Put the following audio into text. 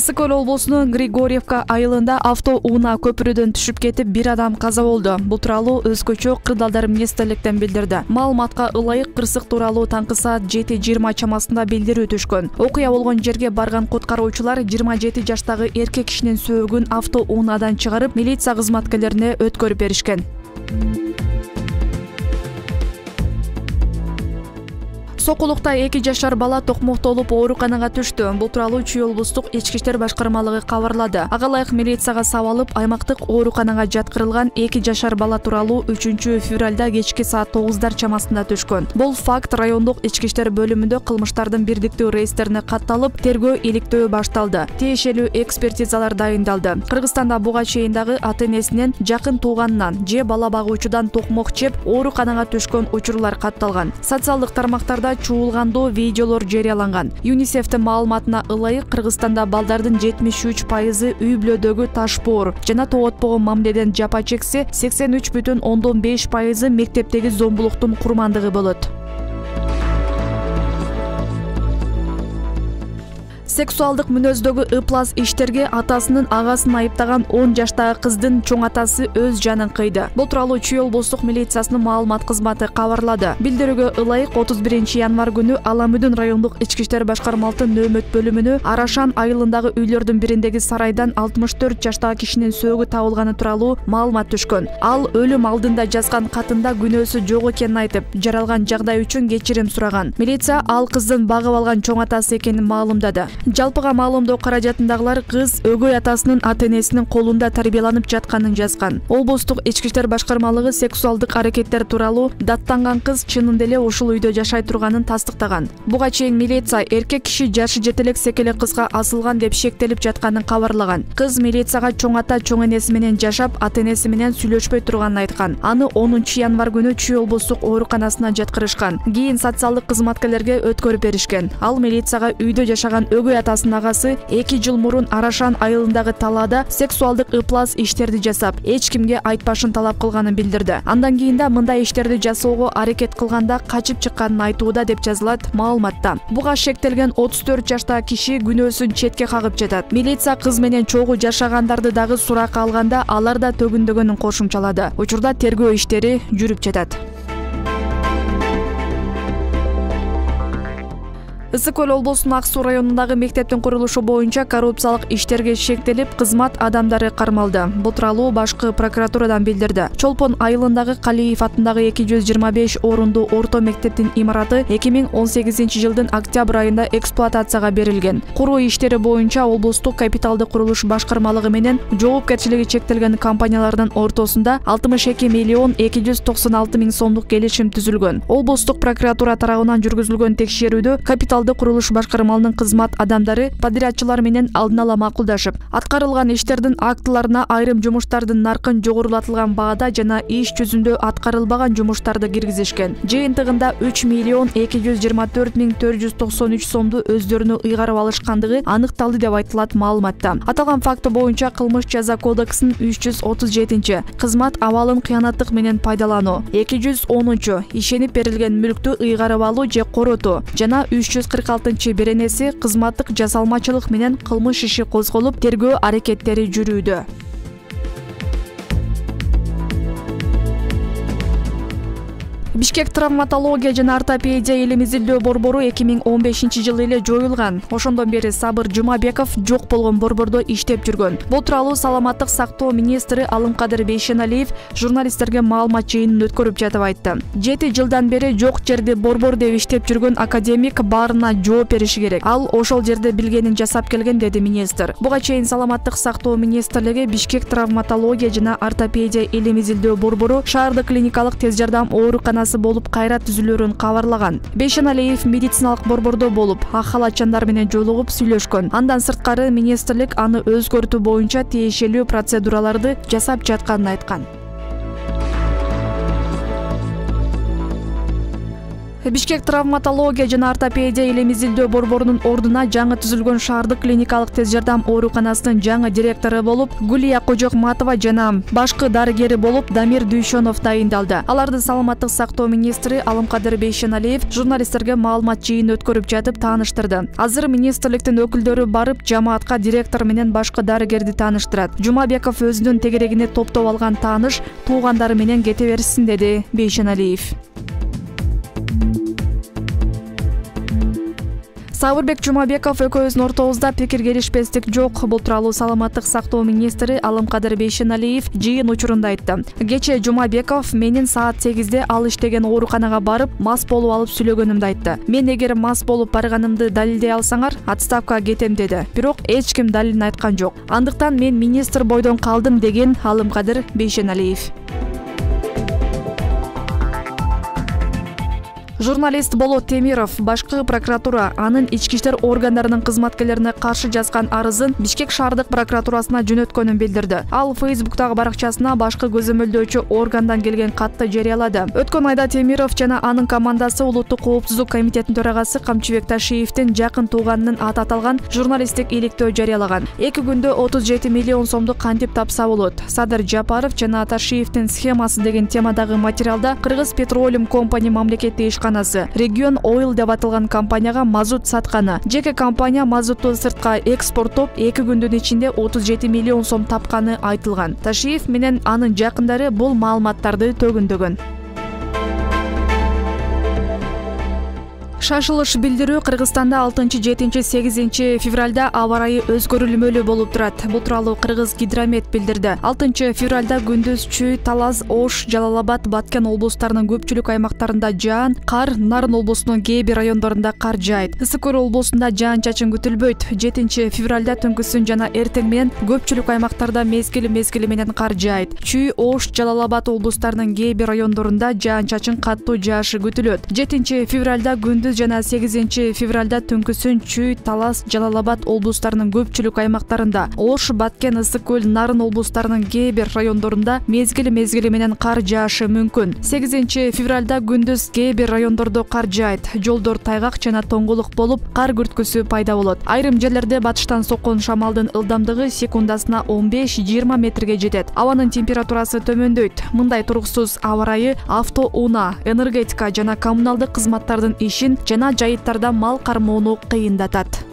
Ысык Көл облусунун Григорьевка айылында авто унаа көпүрөдөн түшүп кетип, бир адам каза болду. Бул тууралуу Өзкөчө Кырдаалдар министрликтен билдирди. Маалыматка ылайык кырсык тууралуу таңкы саат 7:20 чамасында билдирүү түшкөн. Окуя болгон жерге барган куткаруучулар 27 жаштагы эркек кишинин сөөгүн авто унаадан чыгарып, милиция кызматкерлерине өткөрүп беришкен. Сокулукта 2 жашар бала токмоктолуп ооруканага түштү. Бул тууралуу Чүй облустук ички иштер башкармалыгы кабарлады. Ага ылайык милицияга сабалып, аймактык ооруканага жаткырылган 2 жашар бала тууралуу 3 февралда кечки саат 9 чамасында түшкөн. Бул факт райондук ички иштер бөлүмүндө кылмыштардын бирдиктүү рейстерине катталып, тергөө иликтөө башталды. Тиешелүү экспертизалар дайындалды. Кыргызстанда буга чейин дагы ата-энесинен, жакын тууганынан же бала багуучудан токмок жеп, ооруканага түшкөн учурлар катталган. Социалдык тармактарда чуулгандоо видеолор жарыяланган. ЮНИСЕФтин маалыматына ылайык Кыргызстанда балдардын 73% үй бүлөдөгү ташпоор жана тоотпогон мамиледен жапа чексе, 83,5% мектептеги зомбулуктун курмандыгы болот. Сексуалдык мүнөздөгү ыплас иштерге атасынын агасын айыптаган 10 жаштагы кыздын чоң атасы өз жанын кыйды. Бул тууралуу Чүй облустук милициясынын маалымат кызматы кабарлады. Билдирүүгө ылайык 31 январь күнү Аламүдүн райондук ички иштер башкармалыктын нөөмөт бөлүмүнө Арашан айылындагы үйлөрдүн бириндеги сарайдан 64 жаштагы кишинин сөөгү табылганы тууралуу маалымат түшкөн. Ал өлүм алдында жазган катында күнөөсү жок экенин айтып, жаралган жагдай үчүн кечирим сураган. Милиция ал кыздын багып алган чоң атасы экенин маалымдады. Жалпыга маалымдоо каражатындагылар кыз өгөй атасынын ата-энесинин колунда тарбияланып жатканын жазган. Облустук ички иштер башкармалыгы сексуалдык аракеттер тууралуу даттанган кыз чынында эле ушул үйдө жашай турганын тастыктаган. Буга чейин милиция эркек киши жашы жете элек секелек кызга асылган деп шектелип жатканын кабарлаган. Кыз милицияга чоң ата чоң энеси менен жашап, ата-энеси менен сүйлөшпөй турганын айткан. Аны 10 январь күнү Чүй облустук ооруканасына жаткырышкан. Кийин социалдык кызматкерлерге өткөрүп беришкен. Ал милицияга үйдө жашаган өгөй атасынын агасы 2 жыл мурун Арашан айылындагы талаада сексуалдык ыплас иштерди жасап, эч кимге айтпашын талап кылганын билдирди. Андан кийин да мындай иштерди жасоого аракет кылганда качып чыкканын айтууда деп жазылат маалыматта. Буга шектелген 34 жаштагы киши күнөөсүн четке кагып жатат. Милиция кыз менен чогуу жашагандарды дагы суракка алганда, алар да төгүндөгөнүн кошумчалады. Учурда тергөө иштери жүрүп жатат. Ысык Көл облусунун Ак Суу районундагы мектептин курулушу боюнча коррупциялык иштерге шектелип, кызмат адамдары кармалды. Бул тууралуу башкы прокуратурадан билдирди. Чолпон айылындагы Калиев атындагы 225 орундуу орто мектептин имараты 2018 жылдын октябрь айында эксплуатацияга берилген. Куруу иштери боюнча облустук капиталдык курулуш башкармалыгы менен жоопкерчилиги чектелген компаниялардын ортосунда 62 миллион 296 миң сомдук келишим түзүлгөн. Облустук прокуратура тарабынан жүргүзүлгөн текшерүүдө капитал курулуш башкармалынын кызмат адамдары подрядчылар менен алдын ала макулдашып, аткарылган иштердин актыларына айрым жумуштардын наркын жогорулатылган баада жана иш жүзүндө аткарылбаган жумуштарды киргизишкен. Жыйынтыгында 3 миллион 224 миң 493 сомду өздөрүнө ыйгарып алышкандыгы аныкталды деп айтылат маалыматта. Аталган факты боюнча Кылмыш жаза кодексинин 337 кызмат абалын кыянаттык менен пайдалануу, 210 ишенип берилген мүлктү ыйгарып алуу же коротуу жана 346 беренеси кызматтык жасалмачылык менен кылмыш иши козголуп, тергөө аракеттери жүрүүдө. Бишкек травматология жана ортопедия илим изилдөө борбору 2015 жылы эле жоюлган. Ошондон бери Сабыр Жумабеков жок болгон борбордо иштеп жүргөн. Бул тууралуу саламаттык сактоо министри Алымкадыр Бейшеналиев журналисттерге маалымат жыйынын өткөрүп жатып айтты. 7 жылдан бери жок жерди борбор деп иштеп жүргөн академик баарына жооп бериши керек. Ал ошол жерде билгенин жасап келген, деди министр. Буга чейин саламаттык сактоо министрлиги Бишкек травматология жана ортопедия илим изилдөө борбору шаардык клиникалык тез жардам ооруканасы болуп кайра түзүлөрүн кабарлаган. Бейшеналиев медициналык борбордо болуп, ак халатчандар менен жолугуп сүйлөшкөн. Андан сырткары министрлик аны өзгөртүү боюнча тиешелүү процедураларды жасап жатканын айткан. Бишкек травматология жана ортопедия элем изилдөө борборунун ордуна жаңы түзүлгөн шаардык клиникалык тез жардам ооруканасынын жаңы директору болуп Гулия Кожокматова жана башкы дарыгери болуп Дамир Дүйшөнов тайындалды. Аларды саламаттык сактоо министри Алымкадыр Бейшеналиев журналисттерге маалымат жыйын өткөрүп жатып тааныштырды. Азыр министрликтин өкүлдөрү барып жамаатка директор менен башкы дарыгерди тааныштырат. Жумабеков өзүнүн тегерегине топтоп алган тааныш туугандары менен кете берсин, деди Бейшеналиев. Сабырбек Жумабеков экөөбүздүн ортобузда пикир келишпестик жок. Бул тууралуу саламаттык сактоо министри Алымкадыр Бейшеналиев жыйын учурунда айтты. Кечээ Жумабеков менин саат 8-де ал иштеген ооруканага барып, мас болуп алып сүйлөгөнүмдү айтты. Мен эгер мас болуп барганымды далилдей алсаңар, отставкага кетем деди. Бирок эч ким далилин айткан жок. Андыктан мен министр бойдон калдым, деген Алымкадыр Бейшеналиев. Журналист Болот Темиров башкы прокуратура анын ички иштер органдарынын кызматкерлерине каршы жазган арызын Бишкек шаардык прокуратурасына жөнөткөнүн билдирди. Ал Facebook'тагы баракчасына башкы көзөмөлдөөчү органдан келген катты жарыялады. Өткөн айда Темиров жана анын командасы Улуттук коопсуздук комитетинин төрагасы Камчыбек Ташиевдин жакын тууганынын аты аталган журналисттик иликтөө жарыялаган. 2 күндө 37 миллион сомду кантип тапса болот? Садыр Жапаров жана Ташиевдин схемасы деген темадагы материалда Кыргыз Petroleum Company мамлекеттик ишканасы Регион Oil деп аталган компанияга мазут сатканы. Жеке компания мазутту сыртка экспорттоп 2 күндүн ичинде 37 миллион сом тапканы айтылган. Ташиев менен анын жакындары бул маалыматтарды төгүндөгөн. Шашылыш билдирүү Кыргызстанда 6-7-8 февралда аба ырайы өзгөрүлмөлүү болуп турат. Бул тууралуу Кыргыз гидромет билдирди. 6 февралда күндүз Чүй, Талас, Ош, Жалал-Абад, Баткен облустарынын көпчүлүк аймактарында жаан, кар, Нарын облусунун кээ бир райондорунда кар жаайт. Ысык-Көл облусунда жаан-чачын күтүлбөйт. 7 февралда түнкүсүн жана эртең менен көпчүлүк аймактарда мезгили менен кар жаайт. Чүй, Ош, Жалал-Абад облустарынын кээ бир райондорунда жаан-чачын каттуу жаашы күтүлөт. 7 февралда күндүз жана 8 февралда түнкүсүн Чүй, Талас, Жалал-Абад облустарынын көпчүлүк аймактарында, Ош, Баткен, Ысык-Көл, Нарын облустарынын кээ бир райондорунда мезгили менен кар жаашы мүмкүн. 8 февралда күндүз кээ бир райондордо кар жаайт. Жолдор тайгак жана тоңгулук болуп, кар күрткүсү пайда болот. Айрым жерлерде батыштан соккон шамалдын ылдамдыгы секундасына 15-20 метрге жетет. Абанын температурасы төмөндөйт. Мындай туруксуз аба ырайы авто унаа, энергетика жана коммуналдык кызматтардын ишин жана жайыттарда мал кармоону кыйындатат.